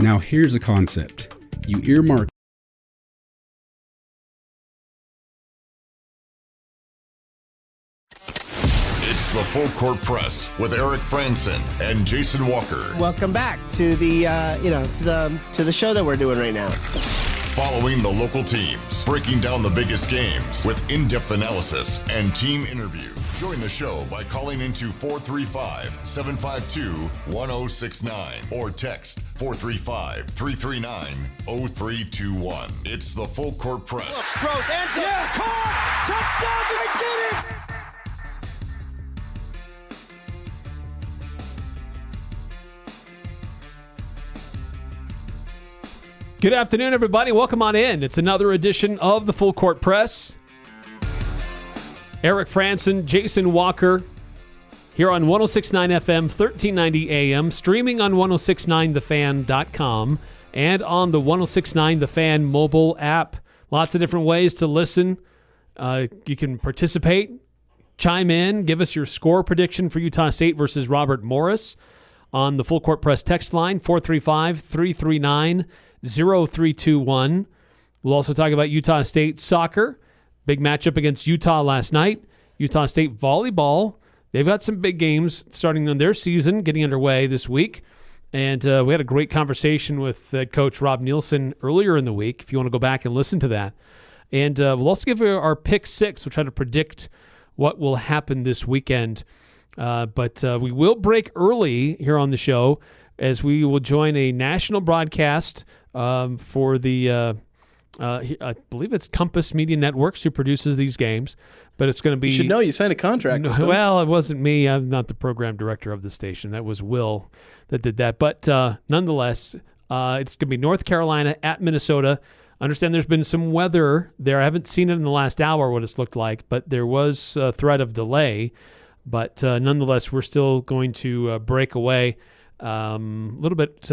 Now here's a concept. You earmark It's the Full Court Press with Eric Franson and Jason Walker. Welcome back to the to the show that we're doing right now. Following the local teams, breaking down the biggest games with in-depth analysis and team interview. Join the show by calling into 435-752-1069 or text 435-339-0321. It's the Full Court Press. Throws, answer, yes! Caught! Touchdown! They did it! Good afternoon, everybody. Welcome on in. It's another edition of the Full Court Press. Eric Franson, Jason Walker, here on 106.9 FM, 1390 AM, streaming on 1069thefan.com, and on the 1069 The Fan mobile app. Lots of different ways to listen. You can participate, chime in, give us your score prediction for Utah State versus Robert Morris on the Full Court Press text line, 435-339-0321. We'll also talk about Utah State soccer. Big matchup against Utah last night. Utah State volleyball. They've got some big games starting on their season, getting underway this week. And we had a great conversation with Coach Rob Nielsen earlier in the week, if you want to go back and listen to that. And we'll also give you our pick six. We'll try to predict what will happen this weekend. But we will break early here on the show as we will join a national broadcast for the, I believe it's Compass Media Networks who produces these games, but it's going to be... You should know, you signed a contract. Well, it wasn't me. I'm not the program director of the station. That was Will that did that. But nonetheless, it's going to be North Carolina at Minnesota. I understand there's been some weather there. I haven't seen it in the last hour, what it's looked like, but there was a threat of delay. But nonetheless, we're still going to break away a little bit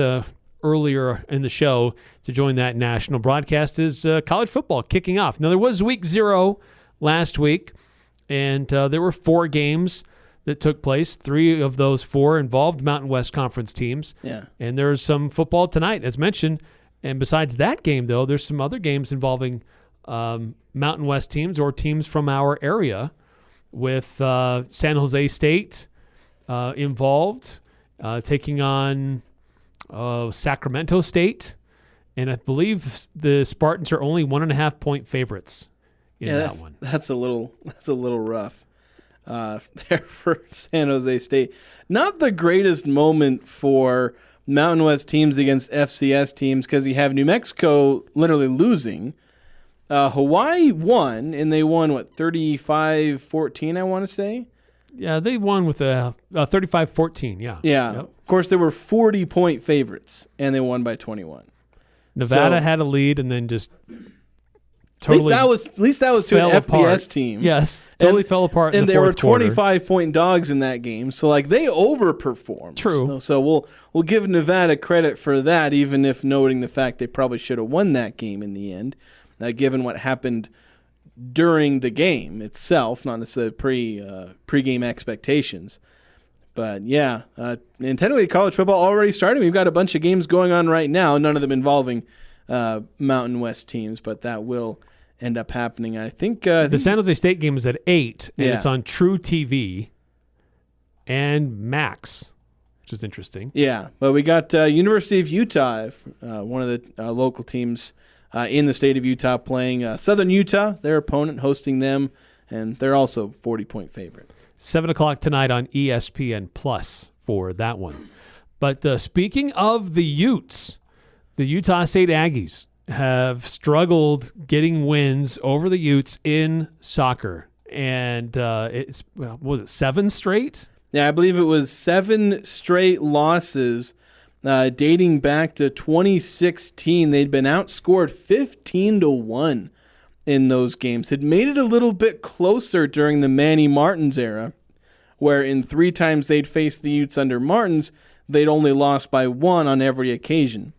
earlier in the show to join that national broadcast is college football kicking off. Now, there was week 0 last week, and there were 4 games that took place. 3 of those 4 involved Mountain West Conference teams. Yeah. And there's some football tonight, as mentioned. And besides that game, though, there's some other games involving Mountain West teams or teams from our area, with San Jose State involved, taking on Sacramento State, and I believe the Spartans are only 1.5-point favorites in that one. That's a little rough there for San Jose State. Not the greatest moment for Mountain West teams against FCS teams, because you have New Mexico literally losing. Hawaii won, and they won, 35-14, I want to say? Yeah, they won with a 35-14, yeah. Yeah. Yep. Of course, they were 40-point favorites, and they won by 21. Nevada had a lead and then just totally at least that was to an FBS team. Yes, totally fell apart in the fourth quarter. And they were 25-point dogs in that game, so they overperformed. True. So we'll give Nevada credit for that, even if noting the fact they probably should have won that game in the end, given what happened during the game itself, not necessarily pre-game expectations. But yeah, and technically college football already started. We've got a bunch of games going on right now, none of them involving Mountain West teams, but that will end up happening. I think the San Jose State game is at 8, and it's on True TV and Max, which is interesting. Yeah, but we got University of Utah, one of the local teams in the state of Utah, playing Southern Utah, their opponent, hosting them, and they're also 40-point favorite. 7 o'clock tonight on ESPN Plus for that one. But speaking of the Utes, the Utah State Aggies have struggled getting wins over the Utes in soccer. And was it 7 straight? Yeah, I believe it was 7 straight losses dating back to 2016. They'd been outscored 15-1 in those games. It made it a little bit closer during the Manny Martins era, where in 3 times they'd faced the Utes under Martins, they'd only lost by 1 on every occasion.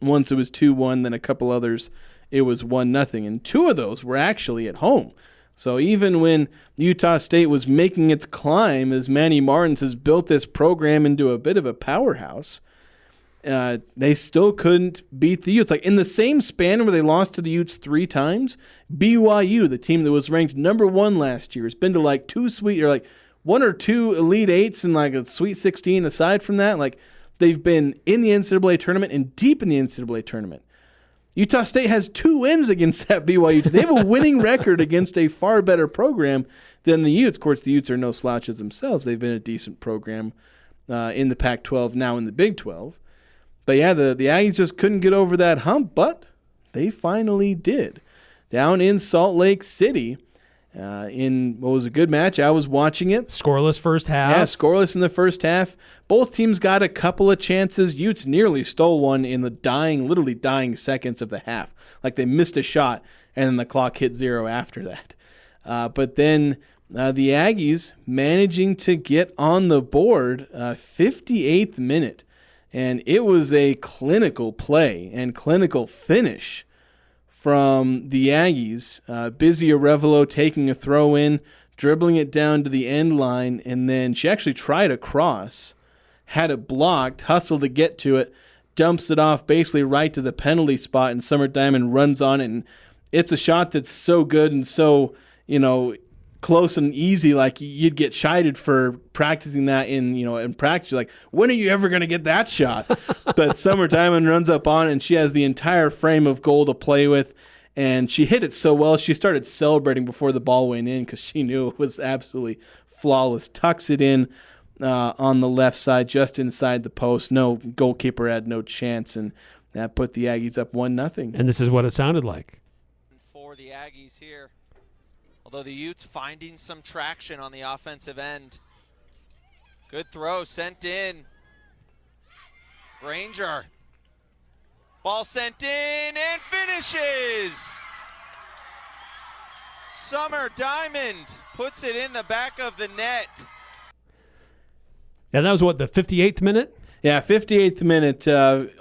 Once it was 2-1, then a couple others it was 1-0, and 2 of those were actually at home. So even when Utah State was making its climb, as Manny Martins has built this program into a bit of a powerhouse, they still couldn't beat the Utes. Like in the same span where they lost to the Utes 3 times, BYU, the team that was ranked number 1 last year, has been to like 1 or 2 Elite Eights and like a Sweet 16. Aside from that, like they've been in the NCAA tournament and deep in the NCAA tournament. Utah State has 2 wins against that BYU team. They have a winning record against a far better program than the Utes. Of course, the Utes are no slouches themselves. They've been a decent program in the Pac-12, now in the Big 12. But yeah, the Aggies just couldn't get over that hump, but they finally did. Down in Salt Lake City, in what was a good match. I was watching it. Scoreless first half. Yeah, scoreless in the first half. Both teams got a couple of chances. Utes nearly stole one in the literally dying seconds of the half. Like they missed a shot, and then the clock hit 0 after that. But then the Aggies managing to get on the board 58th minute. And it was a clinical play and clinical finish from the Aggies. Busy Arevalo taking a throw in, dribbling it down to the end line, and then she actually tried a cross, had it blocked, hustled to get to it, dumps it off basically right to the penalty spot, and Summer Diamond runs on it. And it's a shot that's so good and so, close and easy, like you'd get chided for practicing that in practice. You're like, when are you ever going to get that shot? But Summer Diamond runs up on it, and she has the entire frame of goal to play with, and she hit it so well she started celebrating before the ball went in because she knew it was absolutely flawless. Tucks it in on the left side, just inside the post. No goalkeeper had no chance, and that put the Aggies up 1-0. And this is what it sounded like. For the Aggies here. Although the Utes finding some traction on the offensive end. Good throw sent in. Granger. Ball sent in and finishes. Summer Diamond puts it in the back of the net. And that was what, the 58th minute? Yeah, 58th minute,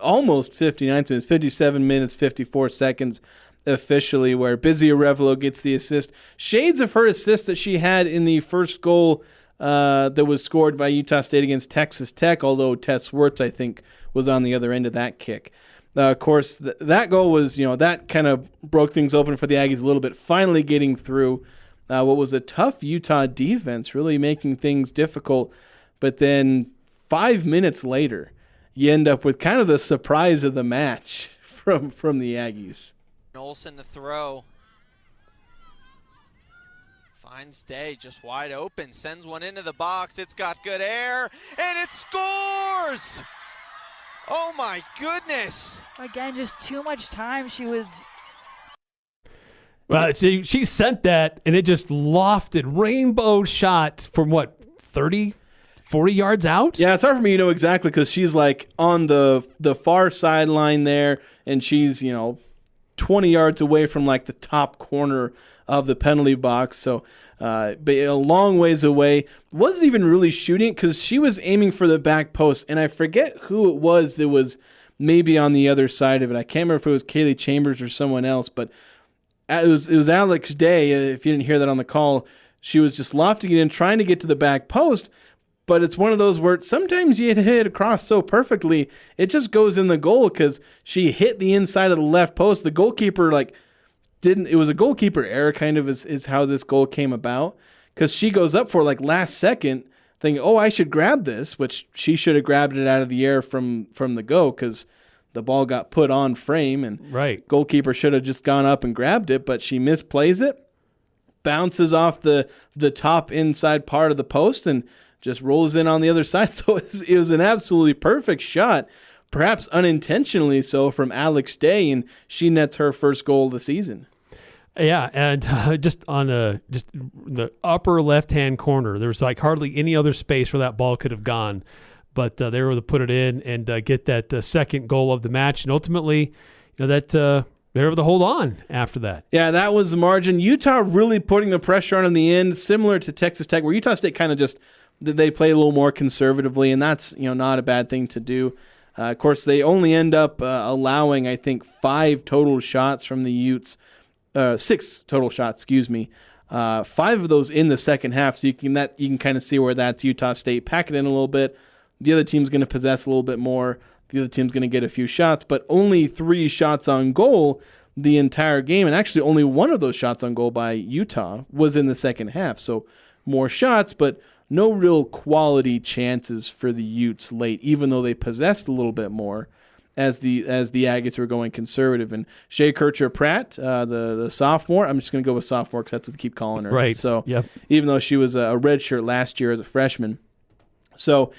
almost 59th minute, 57 minutes, 54 seconds. Officially, where Busy Arevalo gets the assist. Shades of her assist that she had in the first goal that was scored by Utah State against Texas Tech, although Tess Wirtz, I think, was on the other end of that kick. Of course, that goal was, that kind of broke things open for the Aggies a little bit, finally getting through what was a tough Utah defense, really making things difficult. But then 5 minutes later, you end up with kind of the surprise of the match from the Aggies. Olsen to throw. Finds Day just wide open. Sends one into the box. It's got good air. And it scores! Oh my goodness. Again, just too much time. Well, she sent that, and it just lofted. Rainbow shot from, 30, 40 yards out? Yeah, it's hard for me to know exactly because she's like on the far sideline there, and she's, 20 yards away from like the top corner of the penalty box. So but a long ways away. Wasn't even really shooting because she was aiming for the back post. And I forget who it was that was maybe on the other side of it. I can't remember if it was Kaylee Chambers or someone else. But it was Alex Day. If you didn't hear that on the call, she was just lofting it in, trying to get to the back post. But it's one of those where sometimes you hit it across so perfectly, it just goes in the goal because she hit the inside of the left post. The goalkeeper it was a goalkeeper error kind of is how this goal came about because she goes up for last second thinking, I should grab this, which she should have grabbed it out of the air from the go because the ball got put on frame and right. Goalkeeper should have just gone up and grabbed it, but she misplays it, bounces off the top inside part of the post and just rolls in on the other side. So it was an absolutely perfect shot, perhaps unintentionally so, from Alex Day, and she nets her first goal of the season. Yeah, and just on the upper left-hand corner, there was hardly any other space where that ball could have gone, but they were able to put it in and get that second goal of the match, and ultimately, they were able to hold on after that. Yeah, that was the margin. Utah really putting the pressure on in the end, similar to Texas Tech, where Utah State kind of just they play a little more conservatively, and that's not a bad thing to do. Of course, they only end up allowing, I think, 5 total shots from the Utes. 6 total shots, 5 of those in the second half. So you can kind of see where that's Utah State packing in a little bit. The other team's going to possess a little bit more. the other team's going to get a few shots, but only 3 shots on goal the entire game. And actually only one of those shots on goal by Utah was in the second half. So more shots, but no real quality chances for the Utes late, even though they possessed a little bit more as the Aggies were going conservative. And Shea Kircher-Pratt, the sophomore, I'm just going to go with sophomore because that's what they keep calling her. Right. So yep. Even though she was a redshirt last year as a freshman. So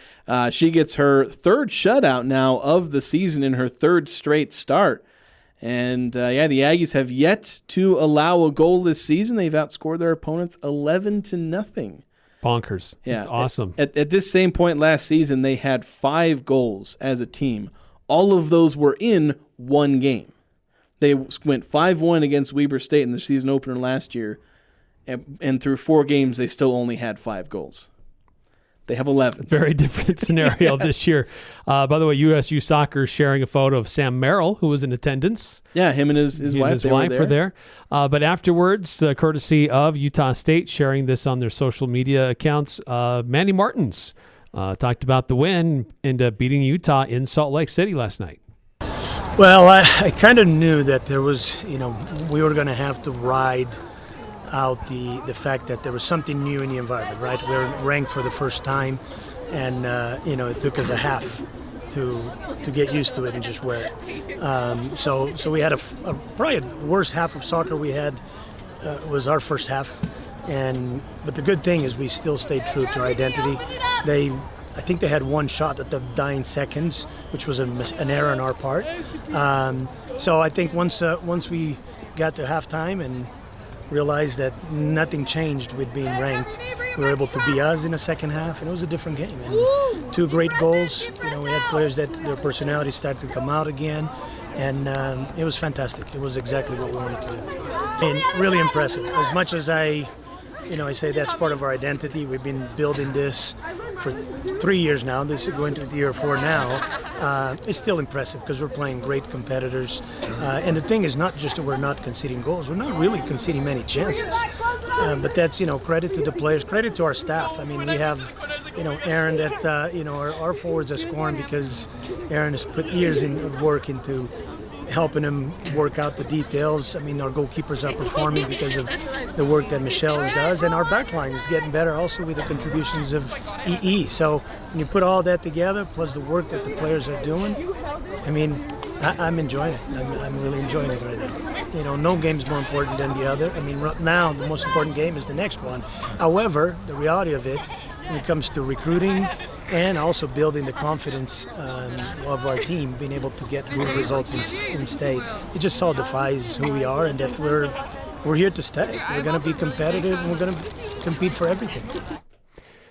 she gets her 3rd shutout now of the season in her 3rd straight start. And, the Aggies have yet to allow a goal this season. They've outscored their opponents 11-0. Bonkers. Yeah. It's awesome. At this same point last season, they had 5 goals as a team. All of those were in one game. They went 5-1 against Weber State in the season opener last year. And through 4 games, they still only had 5 goals. They have 11. Very different scenario this year. By the way, USU Soccer sharing a photo of Sam Merrill, who was in attendance. Yeah, him and his wife, were there. But afterwards, courtesy of Utah State, sharing this on their social media accounts, Manny Martins talked about the win and beating Utah in Salt Lake City last night. Well, I kind of knew that there was, we were going to have to ride out the fact that there was something new in the environment, right? We were ranked for the first time, and it took us a half to get used to it and just wear it. So we had probably a worse half of soccer we had was our first half, but the good thing is we still stayed true to our identity. I think they had 1 shot at the dying seconds, which was an error on our part. So I think once we got to halftime and realized that nothing changed with being ranked, we were able to be us in the second half, and it was a different game. And 2 great goals. We had players that their personalities started to come out again, and it was fantastic. It was exactly what we wanted to do. And really impressive. As much as I say that's part of our identity. We've been building this for 3 years now. This is going to year 4 now. It's still impressive because we're playing great competitors. And the thing is not just that we're not conceding goals. We're not really conceding many chances. But that's, credit to the players, credit to our staff. I mean, we have, Aaron that, our forwards are scoring because Aaron has put years of work into helping him work out the details. I mean, our goalkeepers are performing because of the work that Michelle does, and our backline is getting better also with the contributions of EE. So when you put all that together, plus the work that the players are doing, I mean, I'm enjoying it. I'm really enjoying it right now. No game's more important than the other. I mean, right now the most important game is the next one. However, the reality of it, when it comes to recruiting and also building the confidence of our team, being able to get good results in state, it just solidifies who we are and that we're here to stay. We're going to be competitive and we're going to compete for everything.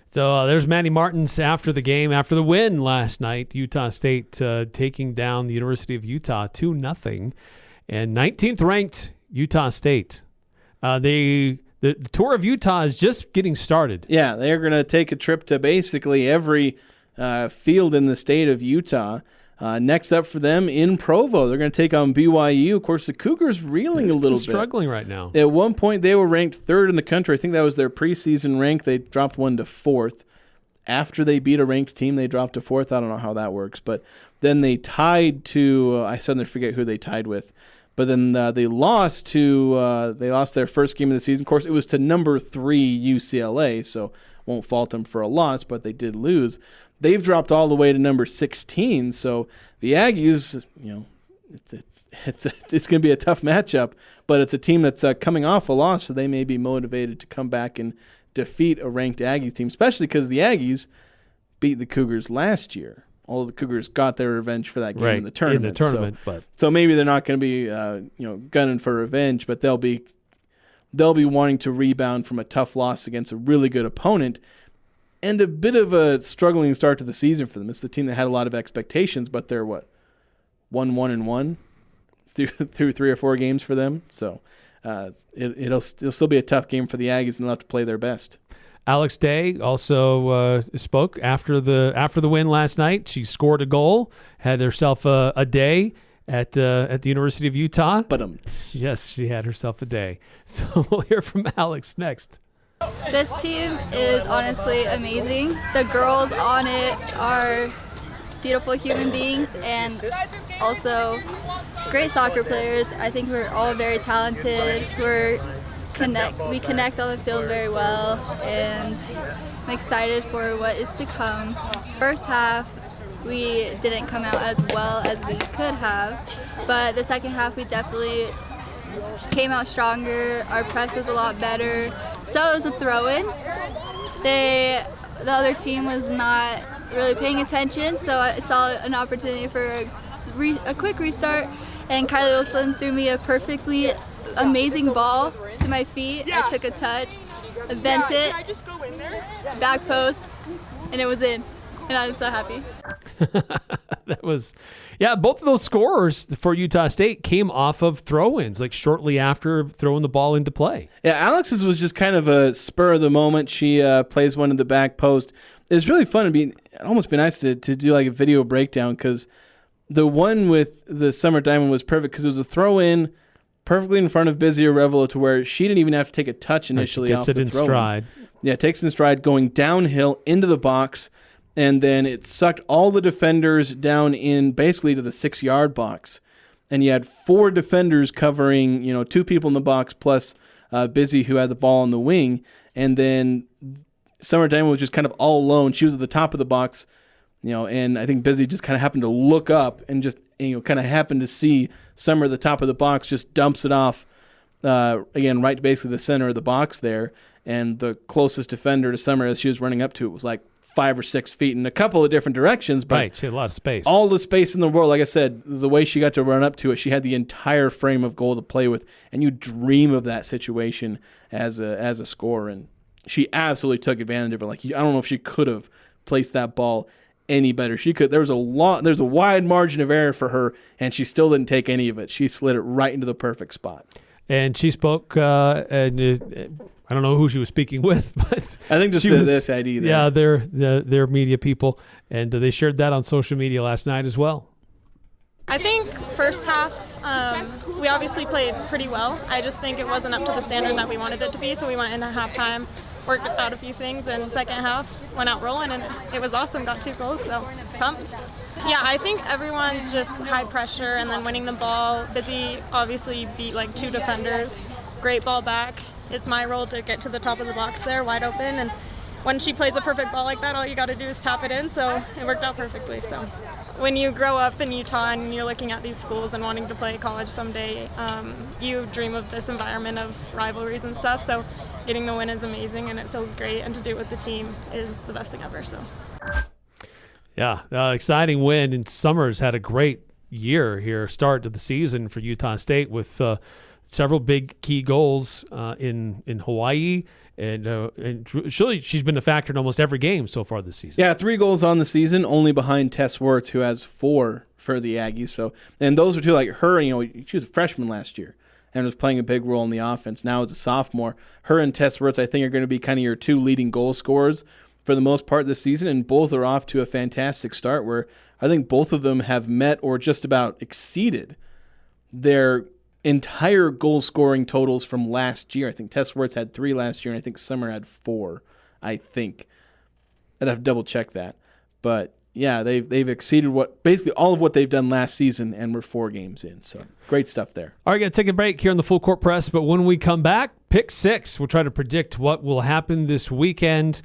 So there's Manny Martins after the game, after the win last night. Utah State taking down the University of Utah 2-0. And 19th ranked Utah State. The tour of Utah is just getting started. Yeah, they're going to take a trip to basically every field in the state of Utah. Next up for them in Provo, they're going to take on BYU. Of course, the Cougars reeling a little bit. Struggling right now. At one point, they were ranked 3rd in the country. I think that was their preseason rank. They dropped one to 4th. After they beat a ranked team, they dropped to 4th. I don't know how that works. But then they tied to I suddenly forget who they tied with. But then they lost their first game of the season. Of course, it was to number 3 UCLA, so won't fault them for a loss, but they did lose. They've dropped all the way to number 16, so the Aggies, it's going to be a tough matchup, but it's a team that's coming off a loss, so they may be motivated to come back and defeat a ranked Aggies team, especially because the Aggies beat the Cougars last year. All the Cougars got their revenge for that game in the tournament. So maybe they're not going to be gunning for revenge, but they'll be wanting to rebound from a tough loss against a really good opponent. And a bit of a struggling start to the season for them. It's the team that had a lot of expectations, but they're 1-1-1 through 3 or 4 games for them. So it'll still be a tough game for the Aggies, and they'll have to play their best. Alex Day also spoke after the win last night. She scored a goal, had herself a day at the University of Utah. Yes, she had herself a day. So we'll hear from Alex next. This team is honestly amazing. The girls on it are beautiful human beings and also great soccer players. I think we're all very talented. We connect on the field very well, and I'm excited for what is to come. First half, we didn't come out as well as we could have, but the second half we definitely came out stronger. Our press was a lot better. So it was a throw-in. The other team was not really paying attention, so I saw an opportunity for a quick restart, and Kylie Olsen threw me a perfectly amazing ball to my feet. I took a touch, I bent it, back post, and it was in. And I was so happy. That was, both of those scorers for Utah State came off of throw-ins, like shortly after throwing the ball into play. Yeah, Alex's was just kind of a spur of the moment. She plays one in the back post. It's really fun. It'd almost be nice to do like a video breakdown, because the one with the Summer Diamond was perfect because it was a throw-in perfectly in front of Busy Arevalo to where she didn't even have to take a touch initially off the throw-in. Gets it in stride. Yeah, takes it in stride, going downhill into the box, and then it sucked all the defenders down in basically to the 6-yard box. And you had 4 defenders covering, 2 people in the box plus Busy, who had the ball on the wing. And then Summer Diamond was just kind of all alone. She was at the top of the box, and I think Busy just kind of happened to look up and just, kind of happened to see Summer at the top of the box, just dumps it off, again, right to basically the center of the box there. And the closest defender to Summer as she was running up to it was like 5 or 6 feet in a couple of different directions. But right, she had a lot of space. All the space in the world. Like I said, the way she got to run up to it, she had the entire frame of goal to play with. And you dream of that situation as a scorer. And she absolutely took advantage of it. Like, I don't know if she could have placed that ball any better. She could. There's a wide margin of error for her, and she still didn't take any of it. She slid it right into the perfect spot. And she spoke, and I don't know who she was speaking with, but I think just this ID there. Yeah, they're media people, and they shared that on social media last night as well. I think first half, we obviously played pretty well. I just think it wasn't up to the standard that we wanted it to be, so we went into halftime, worked out a few things, and second half went out rolling, and it was awesome. Got 2 goals, so pumped. Yeah, I think everyone's just high pressure and then winning the ball. Busy obviously beat like 2 defenders. Great ball back. It's my role to get to the top of the box there, wide open, and when she plays a perfect ball like that, all you got to do is tap it in, so it worked out perfectly. So when you grow up in Utah and you're looking at these schools and wanting to play college someday, you dream of this environment of rivalries and stuff, so getting the win is amazing and it feels great, and to do it with the team is the best thing ever. So yeah, exciting win, and Summers had a great year here, start to the season for Utah State with several big key goals in Hawaii, and surely she's been a factor in almost every game so far this season. Yeah, 3 goals on the season, only behind Tess Wirtz, who has 4 for the Aggies. So, and those are 2, like her, she was a freshman last year and was playing a big role in the offense. Now as a sophomore, her and Tess Wirtz, I think, are going to be kind of your 2 leading goal scorers for the most part this season, and both are off to a fantastic start where I think both of them have met or just about exceeded their entire goal scoring totals from last year. I think Tess Wirtz had 3 last year, and I think Summer had 4, I think. I'd have to double check that. But yeah, they've exceeded basically all of what they've done last season, and we're 4 games in. So great stuff there. All right, got to take a break here on the Full Court Press, but when we come back, pick 6. We'll try to predict what will happen this weekend.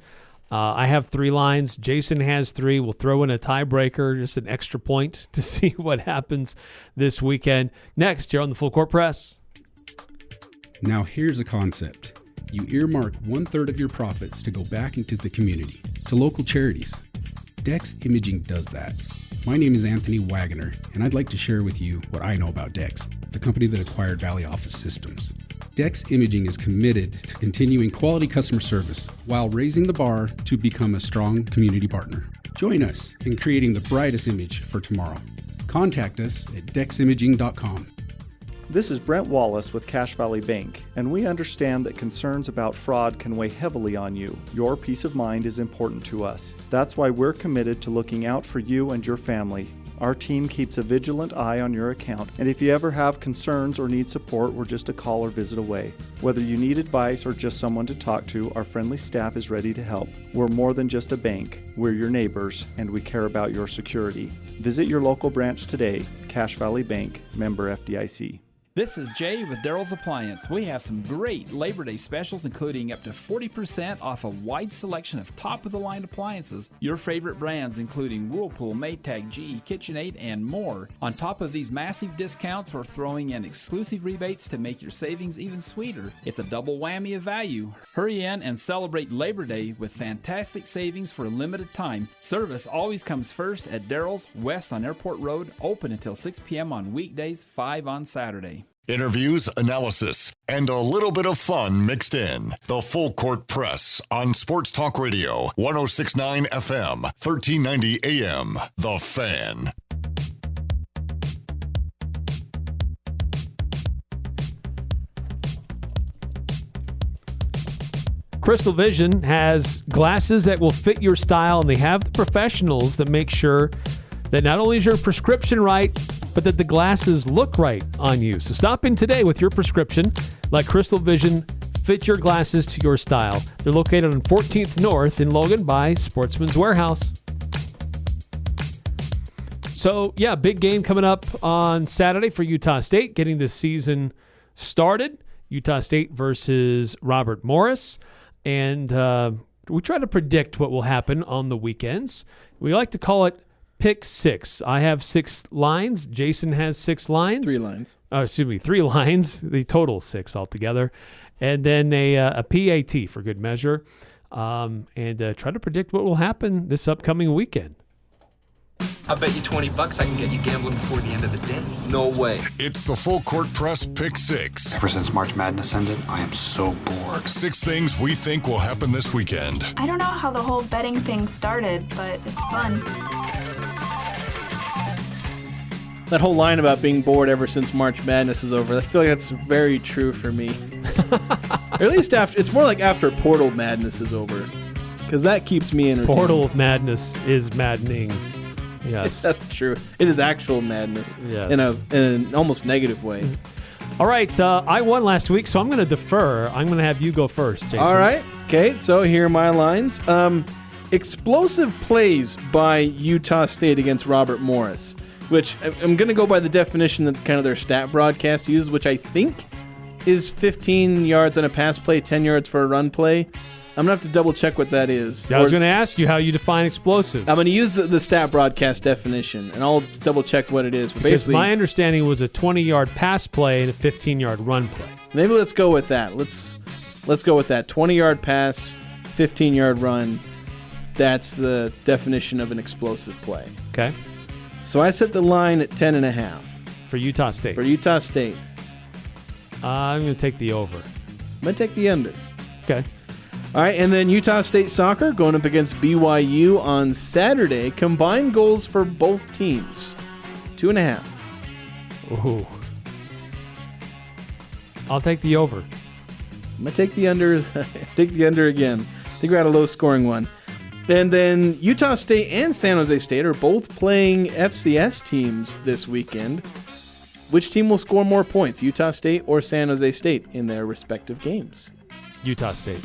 I have 3 lines. Jason has 3. We'll throw in a tiebreaker, just an extra point to see what happens this weekend. Next, here on the Full Court Press. Now here's a concept. You earmark 1/3 of your profits to go back into the community, to local charities. Dex Imaging does that. My name is Anthony Wagoner, and I'd like to share with you what I know about Dex, the company that acquired Valley Office Systems. Dex Imaging is committed to continuing quality customer service while raising the bar to become a strong community partner. Join us in creating the brightest image for tomorrow. Contact us at deximaging.com. This is Brent Wallace with Cache Valley Bank, and we understand that concerns about fraud can weigh heavily on you. Your peace of mind is important to us. That's why we're committed to looking out for you and your family. Our team keeps a vigilant eye on your account, and if you ever have concerns or need support, we're just a call or visit away. Whether you need advice or just someone to talk to, our friendly staff is ready to help. We're more than just a bank. We're your neighbors, and we care about your security. Visit your local branch today. Cache Valley Bank, member FDIC. This is Jay with Daryl's Appliance. We have some great Labor Day specials, including up to 40% off a wide selection of top-of-the-line appliances. Your favorite brands, including Whirlpool, Maytag, GE, KitchenAid, and more. On top of these massive discounts, we're throwing in exclusive rebates to make your savings even sweeter. It's a double whammy of value. Hurry in and celebrate Labor Day with fantastic savings for a limited time. Service always comes first at Daryl's, west on Airport Road, open until 6 p.m. on weekdays, 5 on Saturday. Interviews, analysis, and a little bit of fun mixed in. The Full Court Press on Sports Talk Radio, 106.9 FM, 1390 AM. The Fan. Crystal Vision has glasses that will fit your style, and they have the professionals that make sure that not only is your prescription right, but that the glasses look right on you. So stop in today with your prescription. Let Crystal Vision fit your glasses to your style. They're located on 14th North in Logan by Sportsman's Warehouse. So, yeah, big game coming up on Saturday for Utah State, getting the season started. Utah State versus Robert Morris. And we try to predict what will happen on the weekends. We like to call it Pick 6. I have 6 lines. Jason has 6 lines. 3 lines. Oh, excuse me, 3 lines. The total 6 altogether. And then a PAT for good measure. And try to predict what will happen this upcoming weekend. I bet you $20 I can get you gambling before the end of the day. No way. It's the Full Court Press Pick 6. Ever since March Madness ended, I am so bored. 6 things we think will happen this weekend. I don't know how the whole betting thing started, but it's fun. That whole line about being bored ever since March Madness is over, I feel like that's very true for me. Or at least after, it's more like after Portal Madness is over, because that keeps me entertained. Portal Madness is maddening. Yes. That's true. It is actual madness. Yes. In an almost negative way. All right. I won last week, so I'm going to defer. I'm going to have you go first, Jason. All right. Okay, so here are my lines. Explosive plays by Utah State against Robert Morris, which I'm going to go by the definition that kind of their stat broadcast uses, which I think is 15 yards on a pass play, 10 yards for a run play. I'm going to have to double-check what that is. I was going to ask you how you define explosive. I'm going to use the stat broadcast definition, and I'll double-check what it is. But because basically, my understanding was a 20-yard pass play and a 15-yard run play. Maybe let's go with that. Let's go with that. 20-yard pass, 15-yard run. That's the definition of an explosive play. Okay. So I set the line at 10.5. For Utah State. For Utah State. I'm going to take the over. I'm going to take the under. Okay. All right, and then Utah State soccer going up against BYU on Saturday. Combined goals for both teams, 2.5. Ooh. I'll take the over. I'm going to take the under. Take the under again. I think we're at a low-scoring one. And then Utah State and San Jose State are both playing FCS teams this weekend. Which team will score more points, Utah State or San Jose State, in their respective games? Utah State.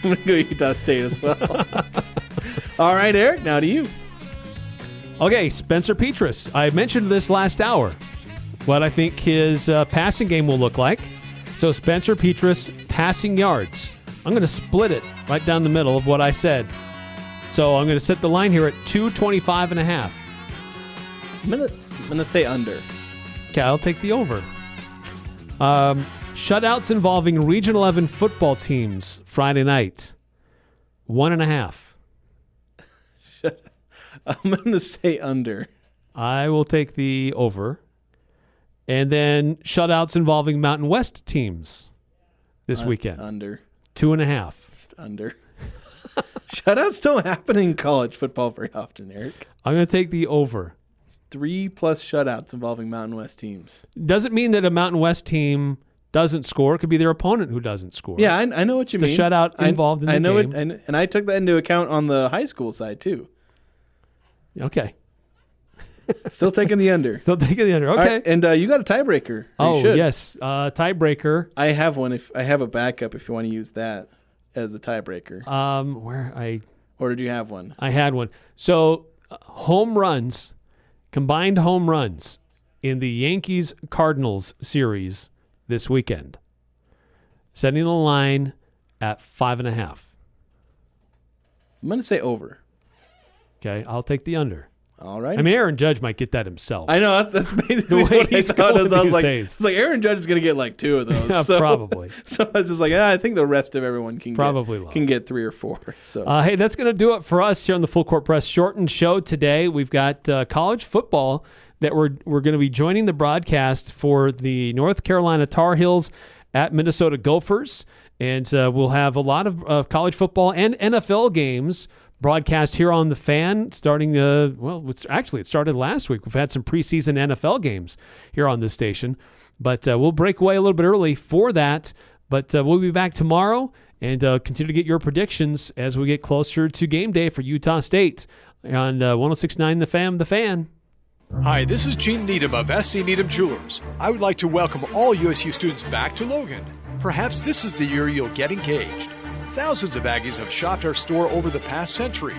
I'm going to go Utah State as well. All right, Eric, now to you. Okay, Spencer Petras. I mentioned this last hour, what I think his passing game will look like. So Spencer Petras, passing yards. I'm going to split it right down the middle of what I said. So I'm going to set the line here at 225.5. I'm going to say under. Okay, I'll take the over. Shutouts involving Region 11 football teams Friday night. 1.5. I'm going to say under. I will take the over. And then shutouts involving Mountain West teams this weekend. Under. 2.5. Just under. Shutouts don't happen in college football very often, Eric. I'm going to take the over. 3+ shutouts involving Mountain West teams. Doesn't mean that a Mountain West team doesn't score. It could be their opponent who doesn't score. Yeah, I know what you mean. It's a shutout involved in the game. And I took that into account on the high school side, too. Okay. Still taking the under. Still taking the under. Okay. Right, and you got a tiebreaker. Yes. Tiebreaker. I have one. If I have a backup, if you want to use that as a tiebreaker. Or did you have one? I had one. So combined home runs in the Yankees-Cardinals series this weekend. Setting the line at 5.5. I'm going to say over. Okay, I'll take the under. All right. I mean, Aaron Judge might get that himself. I know. That's basically what I thought. I was like, it's like Aaron Judge is going to get like 2 of those. Yeah, so, probably. So I was just like, I think the rest of everyone can get 3 or 4. So hey, that's going to do it for us here on the Full Court Press shortened show today. We've got college football that we're going to be joining the broadcast for the North Carolina Tar Heels at Minnesota Gophers. And we'll have a lot of college football and NFL games broadcast here on The Fan starting, it started last week. We've had some preseason NFL games here on this station. But we'll break away a little bit early for that. But we'll be back tomorrow and continue to get your predictions as we get closer to game day for Utah State on 106.9 The Fan. Hi, this is Gene Needham of SC Needham Jewelers. I would like to welcome all USU students back to Logan. Perhaps this is the year you'll get engaged. Thousands of Aggies have shopped our store over the past century.